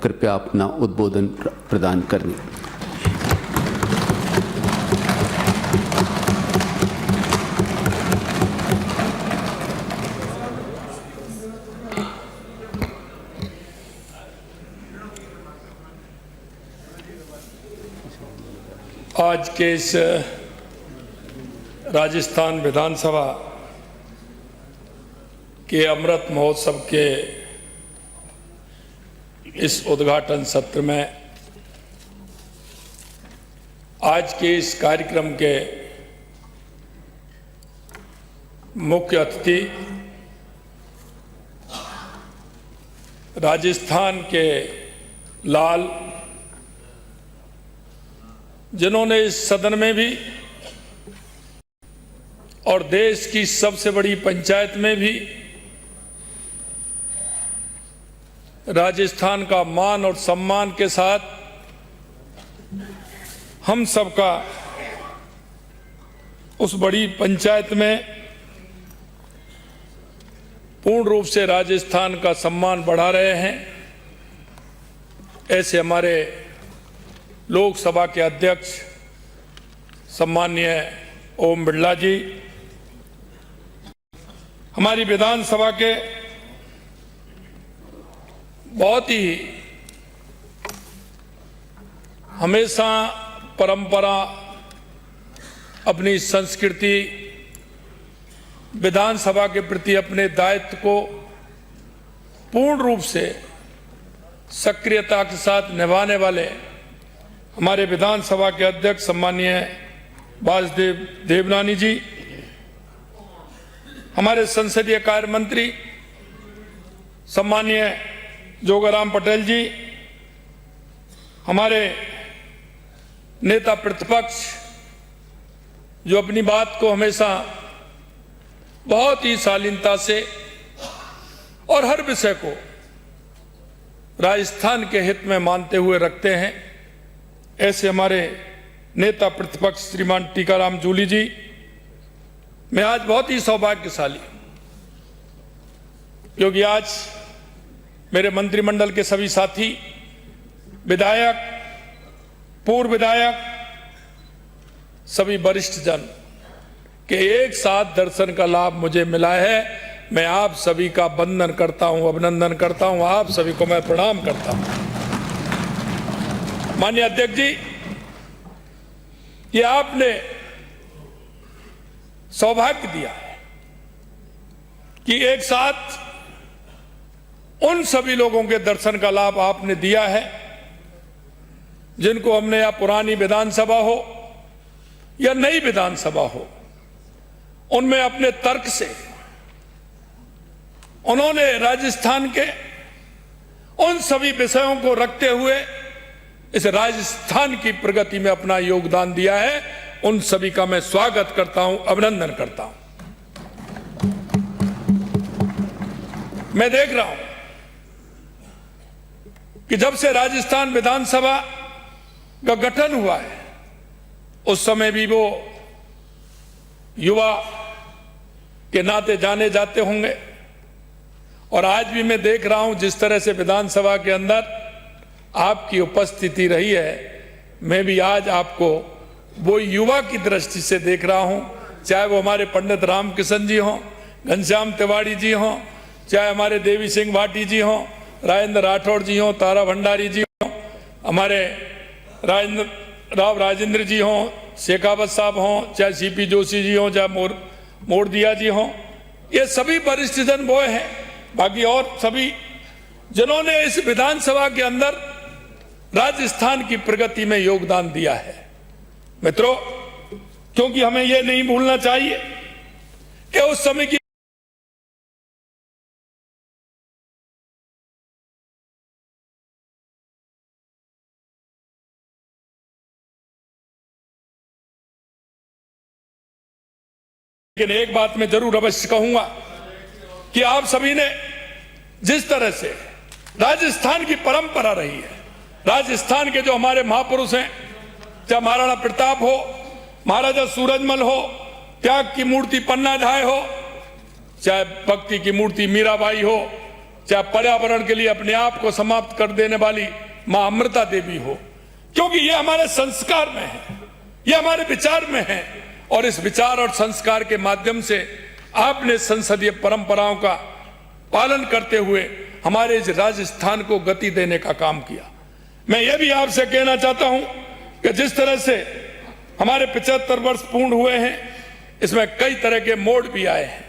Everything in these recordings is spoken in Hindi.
कृपया अपना उद्बोधन प्रदान करें। आज के इस राजस्थान विधानसभा के अमृत महोत्सव के इस उद्घाटन सत्र में आज के इस कार्यक्रम के मुख्य अतिथि राजस्थान के लाल, जिन्होंने इस सदन में भी और देश की सबसे बड़ी पंचायत में भी राजस्थान का मान और सम्मान के साथ हम सबका उस बड़ी पंचायत में पूर्ण रूप से राजस्थान का सम्मान बढ़ा रहे हैं। ऐसे हमारे लोकसभा के अध्यक्ष सम्माननीय ओम बिरला जी, हमारी विधानसभा के बहुत ही हमेशा परंपरा, अपनी संस्कृति, विधानसभा के प्रति अपने दायित्व को पूर्ण रूप से सक्रियता के साथ निभाने वाले हमारे विधानसभा के अध्यक्ष सम्माननीय वासुदेव देवनानी जी, हमारे संसदीय कार्य मंत्री सम्माननीय जोगाराम पटेल जी, हमारे नेता प्रतिपक्ष जो अपनी बात को हमेशा बहुत ही शालीनता से और हर विषय को राजस्थान के हित में मानते हुए रखते हैं, ऐसे हमारे नेता प्रतिपक्ष श्रीमान टीकाराम जूली जी। मैं आज बहुत ही सौभाग्यशाली, क्योंकि आज मेरे मंत्रिमंडल के सभी साथी, विधायक, पूर्व विधायक, सभी वरिष्ठ जन के एक साथ दर्शन का लाभ मुझे मिला है। मैं आप सभी का वंदन करता हूं, अभिनंदन करता हूं, आप सभी को मैं प्रणाम करता हूं। माननीय अध्यक्ष जी, ये आपने सौभाग्य दिया है कि एक साथ उन सभी लोगों के दर्शन का लाभ आपने दिया है जिनको हमने, या पुरानी विधानसभा हो या नई विधानसभा हो, उनमें अपने तर्क से उन्होंने राजस्थान के उन सभी विषयों को रखते हुए इस राजस्थान की प्रगति में अपना योगदान दिया है। उन सभी का मैं स्वागत करता हूं, अभिनंदन करता हूं। मैं देख रहा हूं कि जब से राजस्थान विधानसभा का गठन हुआ है, उस समय भी वो युवा के नाते जाने जाते होंगे, और आज भी मैं देख रहा हूं जिस तरह से विधानसभा के अंदर आपकी उपस्थिति रही है, मैं भी आज आपको वो युवा की दृष्टि से देख रहा हूं, चाहे वो हमारे पंडित रामकिशन जी हों, घनश्याम तिवारी जी हों, चाहे हमारे देवी सिंह भाटी जी हों, राजेंद्र राठौड़ जी हों, तारा भंडारी जी हों, हमारे राजेंद्र जी हों, शेखावत साहब हों, चाहे सीपी जोशी जी हों, चाहे मोरदिया जी हों, ये सभी वरिष्ठ जन वो हैं। बाकी और सभी जिन्होंने इस विधानसभा के अंदर राजस्थान की प्रगति में योगदान दिया है। मित्रों, क्योंकि हमें यह नहीं भूलना चाहिए कि उस समय की लेकिन एक बात मैं जरूर अवश्य कहूंगा कि आप सभी ने जिस तरह से राजस्थान की परंपरा रही है, राजस्थान के जो हमारे महापुरुष हैं, चाहे महाराणा प्रताप हो, महाराजा सूरजमल हो, त्याग की मूर्ति पन्ना झाय हो, चाहे भक्ति की मूर्ति मीराबाई हो, चाहे पर्यावरण के लिए अपने आप को समाप्त कर देने वाली मां अमृता देवी हो, क्योंकि ये हमारे संस्कार में है, ये हमारे विचार में है। और इस विचार और संस्कार के माध्यम से आपने संसदीय परंपराओं का पालन करते हुए हमारे इस राजस्थान को गति देने का काम किया। मैं ये भी आपसे कहना चाहता हूं कि जिस तरह से हमारे 75 वर्ष पूर्ण हुए हैं, इसमें कई तरह के मोड़ भी आए हैं।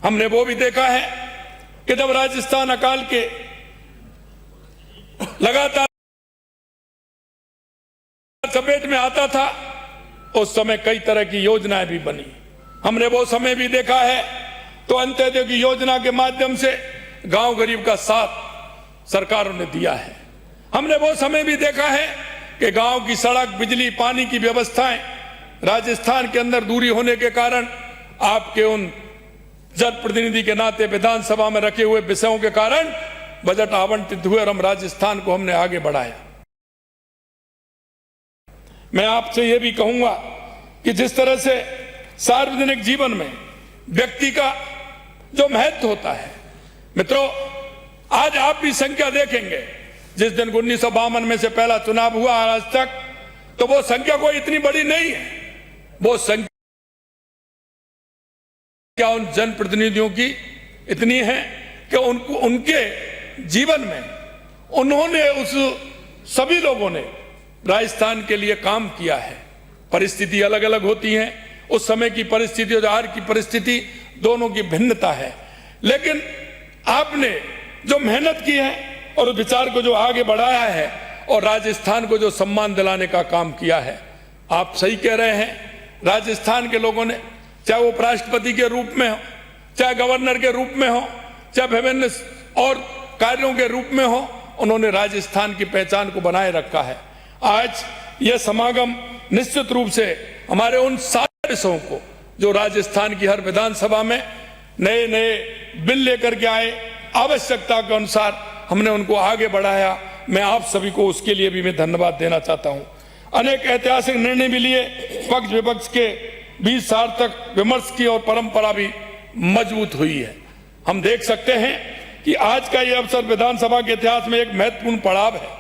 हमने वो भी देखा है कि जब राजस्थान अकाल के लगातार चपेट में आता था, उस समय कई तरह की योजनाएं भी बनी। हमने वो समय भी देखा है तो अंत्योदय की योजना के माध्यम से गांव गरीब का साथ सरकारों ने दिया है। हमने वो समय भी देखा है कि गांव की सड़क, बिजली, पानी की व्यवस्थाएं राजस्थान के अंदर दूरी होने के कारण आपके उन जनप्रतिनिधि के नाते विधानसभा में रखे हुए विषयों के कारण बजट आवंटित हुए और हम राजस्थान को हमने आगे बढ़ाया। मैं आपसे यह भी कहूंगा कि जिस तरह से सार्वजनिक जीवन में व्यक्ति का जो महत्व होता है, मित्रों, आज आप भी संख्या देखेंगे। जिस दिन 1952 में से पहला चुनाव हुआ आज तक, तो वो संख्या कोई इतनी बड़ी नहीं है। वो संख्या उन जनप्रतिनिधियों की इतनी है कि उनके जीवन में उन्होंने उस सभी लोगों ने राजस्थान के लिए काम किया है। परिस्थिति अलग अलग होती है, उस समय की परिस्थिति और आज की परिस्थिति दोनों की भिन्नता है, लेकिन आपने जो मेहनत की है और विचार को जो आगे बढ़ाया है और राजस्थान को जो सम्मान दिलाने का काम किया है, आप सही कह रहे हैं। राजस्थान के लोगों ने, चाहे वो उपराष्ट्रपति के रूप में हो, चाहे गवर्नर के रूप में हो, चाहे विभिन्न और कार्यों के रूप में हो, उन्होंने राजस्थान की पहचान को बनाए रखा है। आज यह समागम निश्चित रूप से हमारे उन सारे विषयों को जो राजस्थान की हर विधानसभा में नए नए बिल लेकर के आए, आवश्यकता के अनुसार हमने उनको आगे बढ़ाया। मैं आप सभी को उसके लिए भी मैं धन्यवाद देना चाहता हूं। अनेक ऐतिहासिक निर्णय भी लिए, पक्ष विपक्ष के बीच सार्थक विमर्श की और परंपरा भी मजबूत हुई है। हम देख सकते हैं कि आज का यह अवसर विधानसभा के इतिहास में एक महत्वपूर्ण पड़ाव है।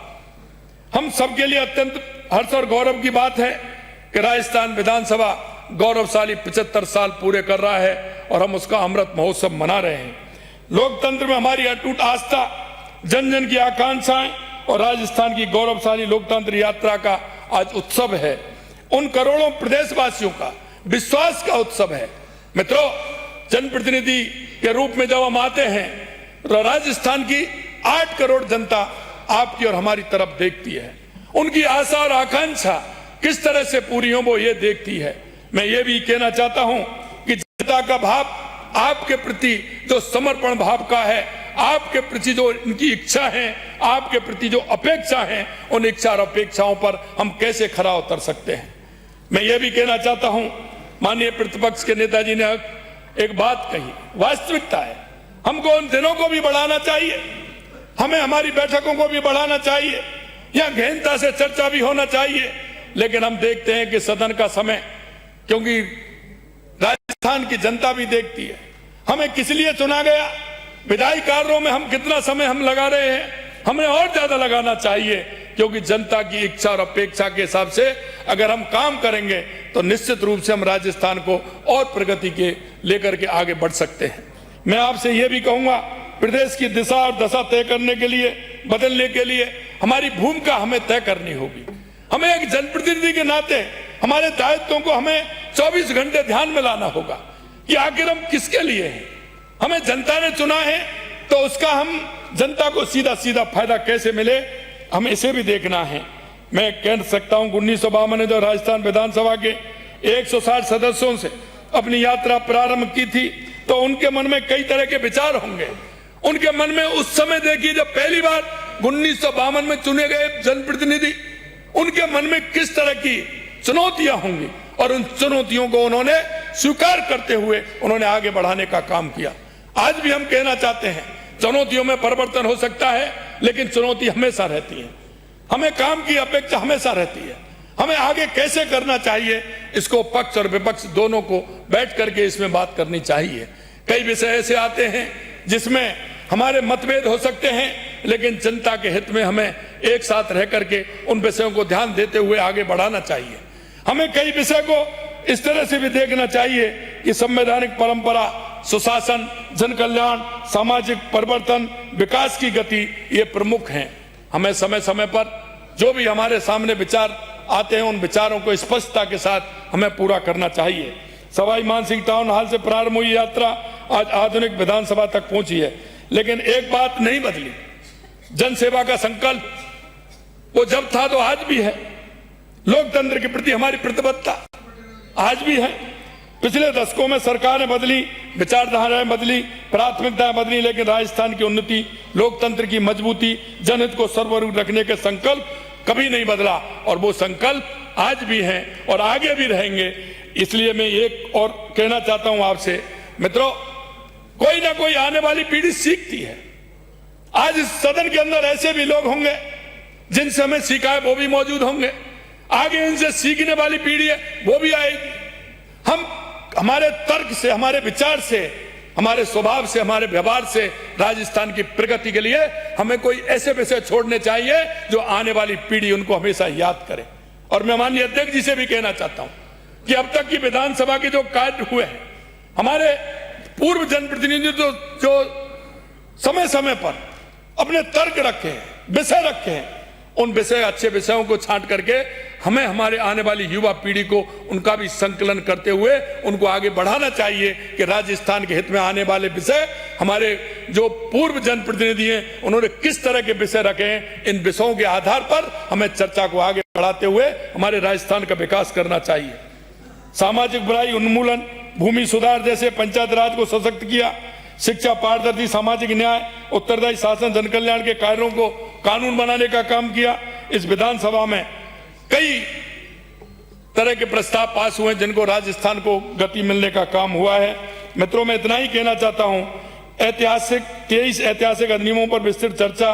हम सबके लिए अत्यंत हर्ष और गौरव की बात है कि राजस्थान विधानसभा गौरवशाली 75 साल पूरे कर रहा है और हम उसका अमृत महोत्सव मना रहे हैं। लोकतंत्र में हमारी अटूट आस्था, जन जन की आकांक्षाएं और राजस्थान की गौरवशाली लोकतंत्र यात्रा का आज उत्सव है। उन करोड़ों प्रदेशवासियों का विश्वास का उत्सव है। मित्रों, जनप्रतिनिधि के रूप में जब हम आते हैं तो राजस्थान की 8 करोड़ जनता आपकी और हमारी तरफ देखती है। उनकी आशा और आकांक्षा किस तरह से पूरी हो वो ये देखती है। मैं ये भी कहना चाहता हूं कि जनता का भाव आपके प्रति जो समर्पण भाव का है, आपके प्रति जो इनकी इच्छा है, आपके प्रति जो अपेक्षा है, उन इच्छा और अपेक्षाओं पर हम कैसे खरा उतर सकते हैं। मैं ये भी कहना चाहता हूं, माननीय प्रतिपक्ष के नेताजी ने एक बात कही, वास्तविकता है। हमको उन दिनों को भी बढ़ाना चाहिए, हमें हमारी बैठकों को भी बढ़ाना चाहिए, या गहनता से चर्चा भी होना चाहिए। लेकिन हम देखते हैं कि सदन का समय, क्योंकि राजस्थान की जनता भी देखती है हमें किस लिए चुना गया, विधायी कार्यों में हम कितना समय हम लगा रहे हैं, हमें और ज्यादा लगाना चाहिए, क्योंकि जनता की इच्छा और अपेक्षा के हिसाब से अगर हम काम करेंगे तो निश्चित रूप से हम राजस्थान को और प्रगति के लेकर के आगे बढ़ सकते हैं। मैं आपसे यह भी कहूंगा, प्रदेश की दिशा और दशा तय करने के लिए, बदलने के लिए हमारी भूमिका हमें तय करनी होगी। हमें एक जनप्रतिनिधि के नाते हमारे दायित्वों को हमें 24 घंटे ध्यान में लाना होगा कि आखिर हम किसके लिए हैं। हमें जनता ने चुना है तो उसका हम जनता को सीधा सीधा फायदा कैसे मिले, हमें इसे भी देखना है। मैं कह सकता हूं 1952 में जो राजस्थान विधानसभा के 160 सदस्यों से अपनी यात्रा प्रारंभ की थी, तो उनके मन में कई तरह के विचार होंगे। उनके मन में उस समय देखिए जब पहली बार 1952 में चुने गए जनप्रतिनिधि, उनके मन में किस तरह की चुनौतियां होंगी, और उन चुनौतियों को उन्होंने स्वीकार करते हुए उन्होंने आगे बढ़ाने का काम किया। आज भी हम कहना चाहते हैं, चुनौतियों में परिवर्तन हो सकता है, लेकिन चुनौती हमेशा रहती है। हमें काम की अपेक्षा हमेशा रहती है। हमें आगे कैसे करना चाहिए, इसको पक्ष और विपक्ष दोनों को बैठ करके इसमें बात करनी चाहिए। कई विषय ऐसे आते हैं जिसमें हमारे मतभेद हो सकते हैं, लेकिन जनता के हित में हमें एक साथ रह करके उन विषयों को ध्यान देते हुए आगे बढ़ाना चाहिए। हमें कई विषय को इस तरह से भी देखना चाहिए कि संवैधानिक परंपरा, सुशासन, जन कल्याण, सामाजिक परिवर्तन, विकास की गति, ये प्रमुख हैं। हमें समय समय पर जो भी हमारे सामने विचार आते हैं, उन विचारों को स्पष्टता के साथ हमें पूरा करना चाहिए। सवाई मानसिंह टाउन हॉल से प्रारंभ हुई यात्रा आज आधुनिक विधानसभा तक पहुंची है, लेकिन एक बात नहीं बदली। जन सेवा का संकल्प वो जब था तो आज भी है। लोकतंत्र के प्रति हमारी प्रतिबद्धता आज भी है। पिछले दशकों में सरकारें बदली, विचारधाराएं बदली, प्राथमिकताएं बदली, लेकिन राजस्थान की उन्नति, लोकतंत्र की मजबूती, जनहित को सर्वोपरि रखने के संकल्प कभी नहीं बदला और वो संकल्प आज भी हैं और आगे भी रहेंगे। इसलिए मैं एक और कहना चाहता हूं आपसे मित्रों, कोई ना कोई आने वाली पीढ़ी सीखती है। आज इस सदन के अंदर ऐसे भी लोग होंगे जिनसे हमें सीखा है, वो भी मौजूद होंगे। आगे इनसे सीखने वाली पीढ़ी है, वो भी आएगी। हम हमारे तर्क से, हमारे विचार से, हमारे स्वभाव से, हमारे व्यवहार से राजस्थान की प्रगति के लिए हमें कोई ऐसे विषय छोड़ने चाहिए जो आने वाली पीढ़ी उनको हमेशा याद करे। और मैं माननीय अध्यक्ष जी से भी कहना चाहता हूं कि अब तक की विधानसभा के जो कार्य हुए हैं, हमारे पूर्व जनप्रतिनिधि जो समय समय पर अपने तर्क रखे हैं, विषय रखे हैं, उन विषय, अच्छे विषयों को छांट करके हमें हमारे आने वाली युवा पीढ़ी को उनका भी संकलन करते हुए उनको आगे बढ़ाना चाहिए कि राजस्थान के हित में आने वाले विषय, हमारे जो पूर्व जनप्रतिनिधि हैं उन्होंने किस तरह के विषय रखे हैं, इन विषयों के आधार पर हमें चर्चा को आगे बढ़ाते हुए हमारे राजस्थान का विकास करना चाहिए। सामाजिक बुराई उन्मूलन, भूमि सुधार जैसे पंचायत राज को सशक्त किया, शिक्षा, पारदर्शी सामाजिक न्याय, उत्तरदायी शासन, जन कल्याण के कार्यों को कानून बनाने का काम किया। इस विधानसभा में कई तरह के प्रस्ताव पास हुए जिनको राजस्थान को गति मिलने का काम हुआ है। मित्रों, मैं इतना ही कहना चाहता हूं, 23 ऐतिहासिक अधिनियमों पर विस्तृत चर्चा,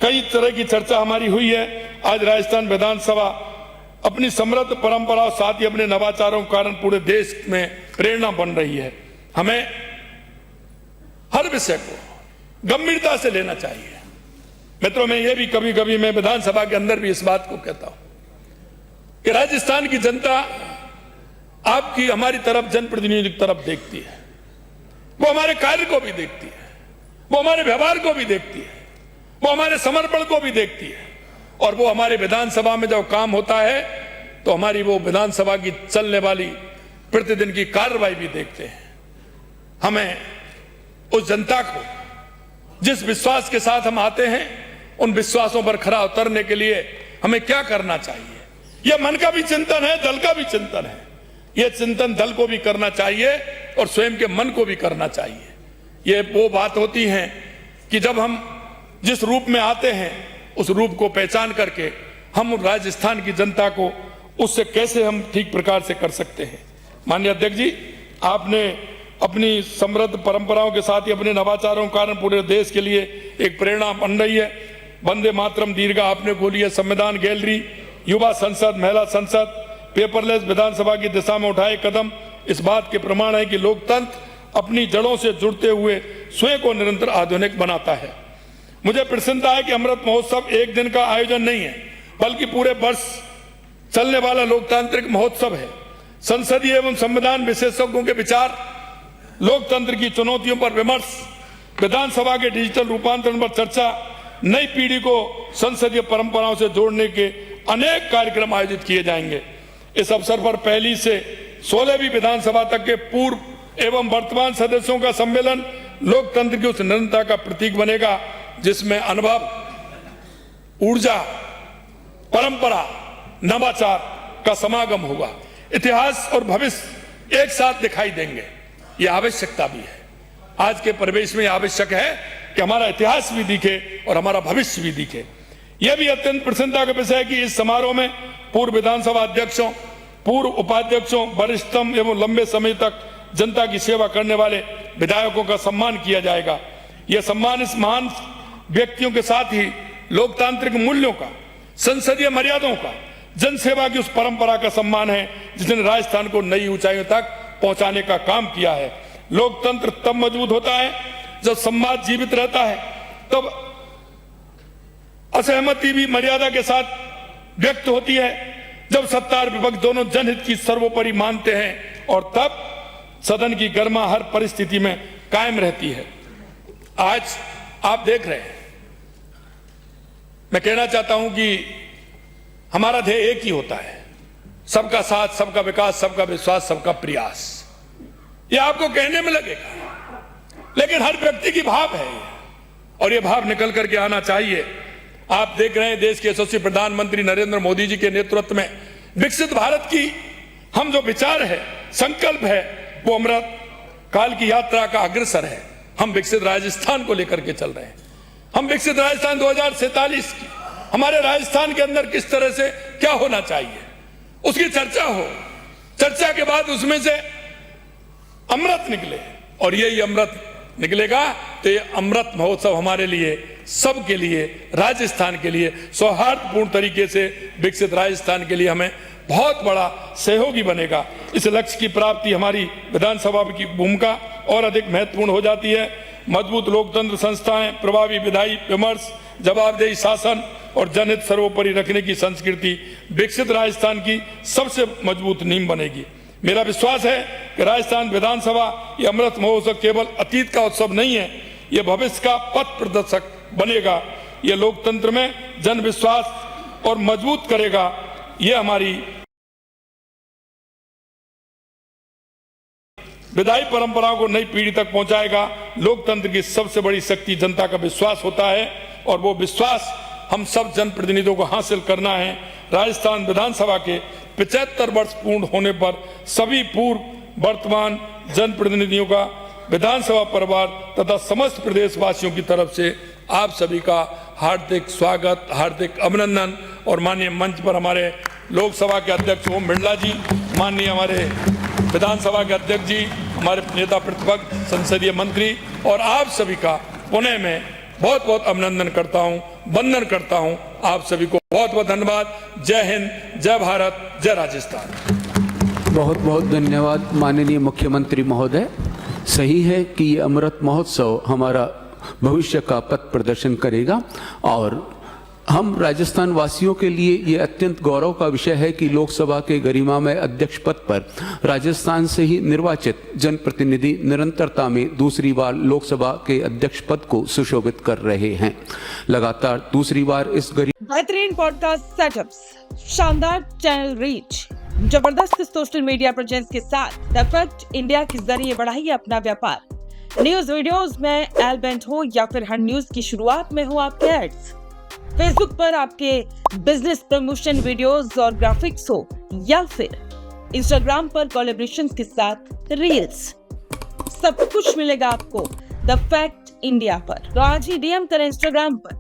कई तरह की चर्चा हमारी हुई है। आज राजस्थान विधानसभा अपनी समृद्ध परंपरा और साथ ही अपने नवाचारों के कारण पूरे देश में प्रेरणा बन रही है। हमें हर विषय को गंभीरता से लेना चाहिए। मित्रों, मैं ये भी कभी कभी मैं विधानसभा के अंदर भी इस बात को कहता हूं कि राजस्थान की जनता आपकी, हमारी तरफ, जनप्रतिनिधि की तरफ देखती है। वो हमारे कार्य को भी देखती है, वो हमारे व्यवहार को भी देखती है, वो हमारे समर्पण को भी देखती है। और वो हमारे विधानसभा में जब काम होता है तो हमारी वो विधानसभा की चलने वाली प्रतिदिन की कार्रवाई भी देखते हैं। हमें उस जनता को जिस विश्वास के साथ हम आते हैं, उन विश्वासों पर खरा उतरने के लिए हमें क्या करना चाहिए, यह मन का भी चिंतन है, दल का भी चिंतन है। यह चिंतन दल को भी करना चाहिए और स्वयं के मन को भी करना चाहिए। ये वो बात होती है कि जब हम जिस रूप में आते हैं उस रूप को पहचान करके हम राजस्थान की जनता को उससे कैसे हम ठीक प्रकार से कर सकते हैं। माननीय अध्यक्ष जी, आपने अपनी समृद्ध परंपराओं के साथ ही अपने नवाचारों के कारण पूरे देश के लिए एक प्रेरणा बन रही है। वंदे मातरम दीर्घा आपने खोली है, संविधान गैलरी, युवा संसद, महिला संसद, पेपरलेस विधानसभा की दिशा में उठाए कदम इस बात के प्रमाण है कि लोकतंत्र अपनी जड़ों से जुड़ते हुए स्वयं को निरंतर आधुनिक बनाता है। मुझे प्रसन्नता है कि अमृत महोत्सव एक दिन का आयोजन नहीं है, बल्कि पूरे वर्ष चलने वाला लोकतांत्रिक महोत्सव है। संसदीय एवं संविधान विशेषज्ञों के विचार, लोकतंत्र की चुनौतियों पर विमर्श, विधानसभा के डिजिटल रूपांतरण पर चर्चा, नई पीढ़ी को संसदीय परंपराओं से जोड़ने के अनेक कार्यक्रम आयोजित किए जाएंगे। इस अवसर पर 1 से 16वीं विधानसभा तक के पूर्व एवं वर्तमान सदस्यों का सम्मेलन लोकतंत्र की उस निरंतरता का प्रतीक बनेगा जिसमें अनुभव, ऊर्जा, परंपरा, नवाचार का समागम होगा। इतिहास और भविष्य एक साथ दिखाई देंगे, ये आवश्यकता भी है। आज के परिवेश में आवश्यक है कि हमारा इतिहास भी दिखे और हमारा भविष्य भी दिखे। यह भी अत्यंत प्रसन्नता का विषय है कि इस समारोह में पूर्व विधानसभा अध्यक्षों, पूर्व उपाध्यक्षों, वरिष्ठतम एवं लंबे समय तक जनता की सेवा करने वाले विधायकों का सम्मान किया जाएगा। यह सम्मान इस महान व्यक्तियों के साथ ही लोकतांत्रिक मूल्यों का, संसदीय मर्यादाओं का, जनसेवा की उस परंपरा का सम्मान है जिसने राजस्थान को नई ऊंचाइयों तक पहुंचाने का काम किया है। लोकतंत्र तब मजबूत होता है जब संवाद जीवित रहता है तब असहमति भी मर्यादा के साथ व्यक्त होती है, जब सत्ता और विपक्ष दोनों जनहित की सर्वोपरि मानते हैं और तब सदन की गरिमा हर परिस्थिति में कायम रहती है। आज आप देख रहे हैं, मैं कहना चाहता हूं कि हमारा ध्येय एक ही होता है, सबका साथ, सबका विकास, सबका विश्वास, सबका प्रयास। ये आपको कहने में लगेगा, लेकिन हर व्यक्ति की भाव है और ये भाव निकल करके आना चाहिए। आप देख रहे हैं देश के यशस्वी प्रधानमंत्री नरेंद्र मोदी जी के नेतृत्व में विकसित भारत की हम जो विचार है, संकल्प है, वो अमृत काल की यात्रा का अग्रसर है। हम विकसित राजस्थान को लेकर के चल रहे हैं। हम विकसित राजस्थान 2047 की, हमारे राजस्थान के अंदर किस तरह से क्या होना चाहिए, उसकी चर्चा हो। चर्चा के बाद उसमें से अमृत निकले और यही अमृत निकलेगा तो ये अमृत महोत्सव हमारे लिए, सबके लिए, राजस्थान के लिए सौहार्दपूर्ण तरीके से विकसित राजस्थान के लिए हमें बहुत बड़ा सहयोगी बनेगा। इस लक्ष्य की प्राप्ति हमारी विधानसभा की भूमिका और अधिक महत्वपूर्ण हो जाती है। मजबूत लोकतंत्र संस्थाएं, प्रभावी विधायी विमर्श, जवाबदेही शासन और जनहित सर्वोपरि रखने की संस्कृति विकसित राजस्थान की सबसे मजबूत नींव बनेगी। मेरा विश्वास है कि राजस्थान विधानसभा ये अमृत महोत्सव केवल अतीत का उत्सव नहीं है, ये भविष्य का पथ प्रदर्शक बनेगा। ये लोकतंत्र में जन विश्वास और मजबूत करेगा। ये हमारी विधायी परंपराओं को नई पीढ़ी तक पहुंचाएगा। लोकतंत्र की सबसे बड़ी शक्ति जनता का विश्वास होता है और वो विश्वास हम सब जनप्रतिनिधियों को हासिल करना है। राजस्थान विधानसभा के 75 वर्ष पूर्ण होने पर सभी पूर्व वर्तमान जनप्रतिनिधियों का, विधानसभा परिवार तथा समस्त प्रदेशवासियों की तरफ से आप सभी का हार्दिक स्वागत, हार्दिक अभिनंदन। और माननीय मंच पर हमारे लोकसभा के अध्यक्ष ओम बिरला जी, माननीय हमारे विधानसभा के अध्यक्ष जी, हमारे नेता प्रतिपक्ष, संसदीय मंत्री और आप सभी का पुनः मैं बहुत बहुत अभिनंदन करता हूं, वंदन करता हूं। आप सभी को बहुत बहुत धन्यवाद। जय हिंद, जय भारत, जय राजस्थान। बहुत बहुत धन्यवाद माननीय मुख्यमंत्री महोदय। सही है कि ये अमृत महोत्सव हमारा भविष्य का पथ प्रदर्शन करेगा और हम राजस्थान वासियों के लिए ये अत्यंत गौरव का विषय है कि लोकसभा के गरिमामय अध्यक्ष पद पर राजस्थान से ही निर्वाचित जनप्रतिनिधि निरंतरता में दूसरी बार लोकसभा के अध्यक्ष पद को सुशोभित कर रहे हैं। लगातार दूसरी बार इस बेहतरीन पॉडकास्ट सेटअप्स, शानदार चैनल रीच, जबरदस्त सोशल मीडिया प्रेजेंस के साथ द फैक्ट इंडिया के जरिए बढ़ाइए अपना व्यापार। न्यूज वीडियोस में एलबेंट हो या फिर हर न्यूज की शुरुआत में हो आपके एड्स, फेसबुक पर आपके बिजनेस प्रमोशन वीडियोस और ग्राफिक्स हो या फिर इंस्टाग्राम पर कोलैबोरेशंस के साथ रील्स, सब कुछ मिलेगा आपको द फैक्ट इंडिया पर। तो आज ही डीएम करें इंस्टाग्राम पर,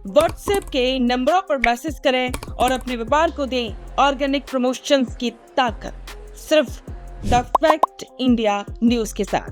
व्हाट्सएप के नंबरों पर मैसेज करें और अपने व्यापार को दें ऑर्गेनिक प्रमोशंस की ताकत, सिर्फ द फैक्ट इंडिया न्यूज के साथ।